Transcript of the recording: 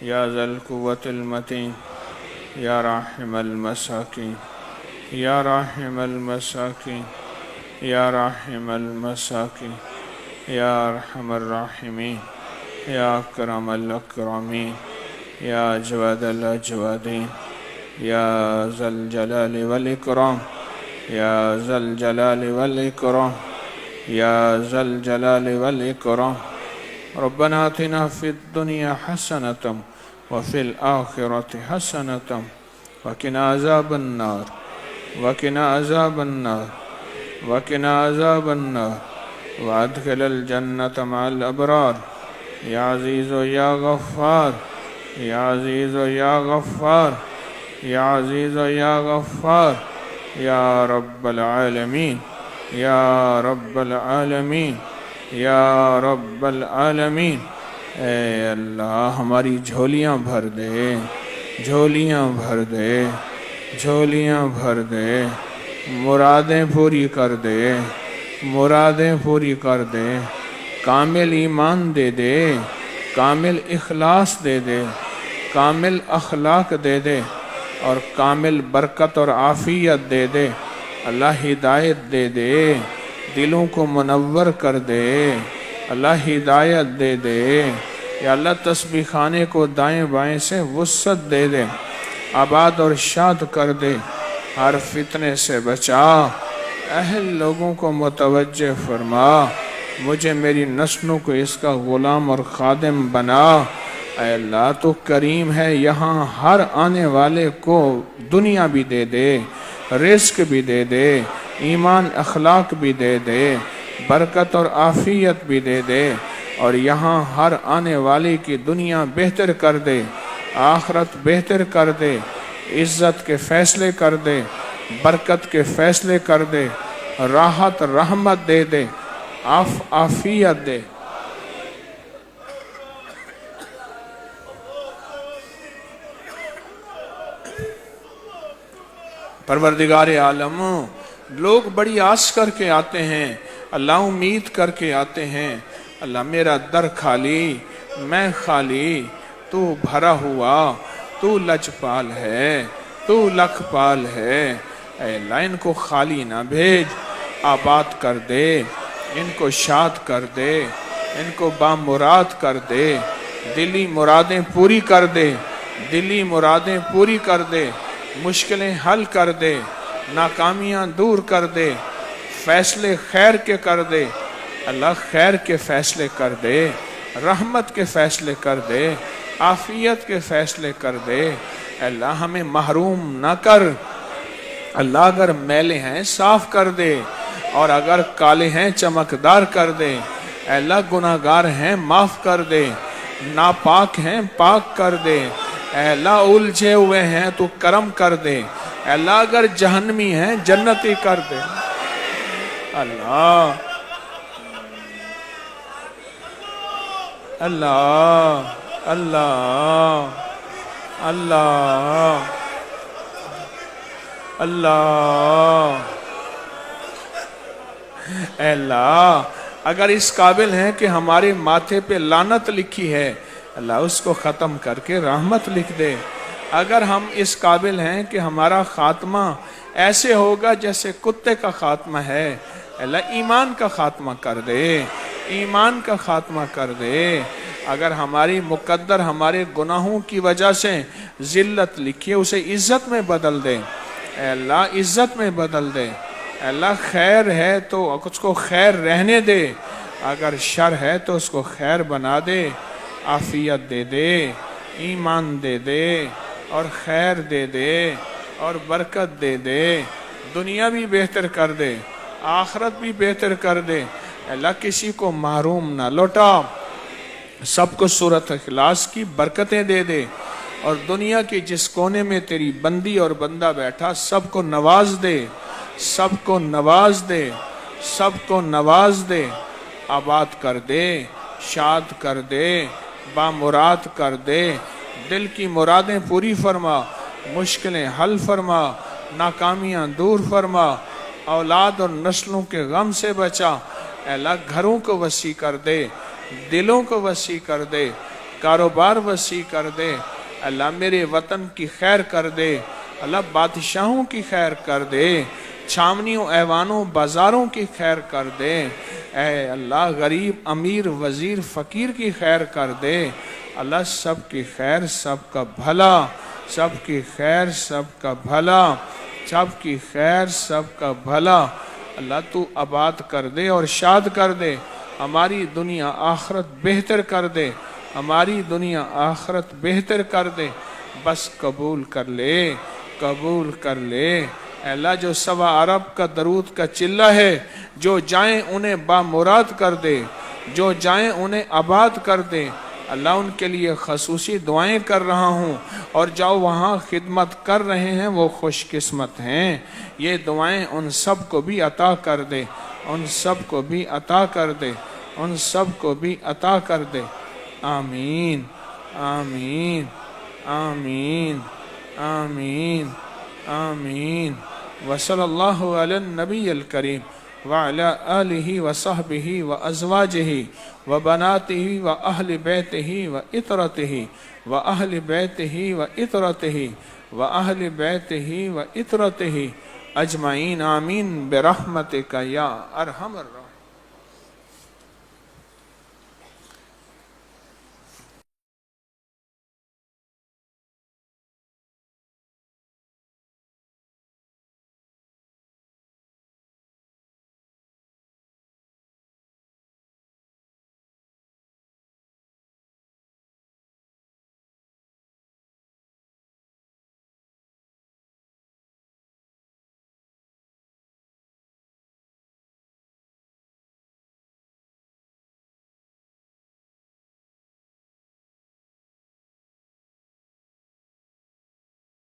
یا ذا القوة المتین یا راحم المساکین یا راحم المساکین یا راحم المساکین یا ارحم الراحمین یا اکرم الاکرمین یا اجود الاجودین یا ذا الجلال والاکرام یا ذا الجلال والاکرام یا ذا الجلال والاکرام ربنا آتنا فی الدنیا حسنة وفي الآخرة حسنة وقنا عذاب النار وقنا عذاب النار وقنا عذاب النار وادخل الجنة مع الأبرار یا عزیز و یا غفار یا عزیز و یا غفار یا عزیز و یا غفار یا رب العالمین یا رب العالمین یا رب العالمین اے اللہ ہماری جھولیاں بھر دے جھولیاں بھر دے جھولیاں بھر دے مرادیں پوری کر دے مرادیں پوری کر دے کامل ایمان دے دے کامل اخلاص دے دے کامل اخلاق دے دے اور کامل برکت اور عافیت دے دے اللہ ہدایت دے دے دلوں کو منور کر دے اللہ ہدایت دے دے یا اللہ تسبیح خانے کو دائیں بائیں سے وسعت دے دے آباد اور شاد کر دے ہر فتنے سے بچا اہل لوگوں کو متوجہ فرما مجھے میری نسلوں کو اس کا غلام اور خادم بنا اے اللہ تو کریم ہے یہاں ہر آنے والے کو دنیا بھی دے دے رزق بھی دے دے ایمان اخلاق بھی دے دے برکت اور عافیت بھی دے دے اور یہاں ہر آنے والے کی دنیا بہتر کر دے آخرت بہتر کر دے عزت کے فیصلے کر دے برکت کے فیصلے کر دے راحت رحمت دے دے عافیت دے پروردگار عالم لوگ بڑی آس کر کے آتے ہیں اللہ امید کر کے آتے ہیں اللہ میرا در خالی میں خالی تو بھرا ہوا تو لجپال ہے تو لکھپال ہے اے اللہ ان کو خالی نہ بھیج آباد کر دے ان کو شاد کر دے ان کو بامراد کر دے دلی مرادیں پوری کر دے دلی مرادیں پوری کر دے مشکلیں حل کر دے ناکامیاں دور کر دے فیصلے خیر کے کر دے اللہ خیر کے فیصلے کر دے رحمت کے فیصلے کر دے عافیت کے فیصلے کر دے اللہ ہمیں محروم نہ کر اللہ اگر میلے ہیں صاف کر دے اور اگر کالے ہیں چمکدار کر دے اللہ گناہگار ہیں معاف کر دے ناپاک ہیں پاک کر دے اللہ الجھے ہوئے ہیں تو کرم کر دے اللہ اگر جہنمی ہیں جنتی کر دے اللہ اللہ اللہ اللہ اللہ اے اللہ اگر اس قابل ہیں کہ ہمارے ماتھے پہ لعنت لکھی ہے اللہ اس کو ختم کر کے رحمت لکھ دے اگر ہم اس قابل ہیں کہ ہمارا خاتمہ ایسے ہوگا جیسے کتے کا خاتمہ ہے اللہ ایمان کا خاتمہ کر دے ایمان کا خاتمہ کر دے اگر ہماری مقدر ہمارے گناہوں کی وجہ سے ذلت لکھی اسے عزت میں بدل دے اے اللہ عزت میں بدل دے اے اللہ خیر ہے تو اس کو خیر رہنے دے اگر شر ہے تو اس کو خیر بنا دے عافیت دے دے ایمان دے دے اور خیر دے دے اور برکت دے دے دنیا بھی بہتر کر دے آخرت بھی بہتر کر دے اللہ کسی کو محروم نہ لوٹا سب کو سورۃ اخلاص کی برکتیں دے دے اور دنیا کے جس کونے میں تیری بندی اور بندہ بیٹھا سب کو نواز دے سب کو نواز دے سب کو نواز دے آباد کر دے شاد کر دے بامراد کر دے دل کی مرادیں پوری فرما مشکلیں حل فرما ناکامیاں دور فرما اولاد اور نسلوں کے غم سے بچا اے اللہ گھروں کو وسیع کر دے دلوں کو وسیع کر دے کاروبار وسیع کر دے، اللہ میرے وطن کی خیر کر دے، اللہ بادشاہوں کی خیر کر دے، چھاونیوں ایوانوں بازاروں کی خیر کر دے، اے اللہ غریب امیر وزیر فقیر کی خیر کر دے، اللہ سب کی خیر سب کا بھلا، سب کی خیر سب کا بھلا، سب کی خیر سب کا بھلا، اللہ تو آباد کر دے اور شاد کر دے، ہماری دنیا آخرت بہتر کر دے، ہماری دنیا آخرت بہتر کر دے، بس قبول کر لے، قبول کر لے، اے اللہ جو سوا عرب کا درود کا چلہ ہے، جو جائیں انہیں بامراد کر دے، جو جائیں انہیں آباد کر دے، اللہ ان کے لیے خصوصی دعائیں کر رہا ہوں، اور جاؤ وہاں خدمت کر رہے ہیں وہ خوش قسمت ہیں، یہ دعائیں ان سب کو بھی عطا کر دے، ان سب کو بھی عطا کر دے، ان سب کو بھی عطا کر دے، آمین آمین آمین آمین آمین وصلی اللہ علی النبی الکریم وعلی آلہ وصحبہ وازواجہ وبناتہ واہل بیتہ وعطرتہ واہل بیتہ وعطرتہ واہل بیتہ وعطرتہ اجمعین آمین برحمتک یا ارحم الراحمین۔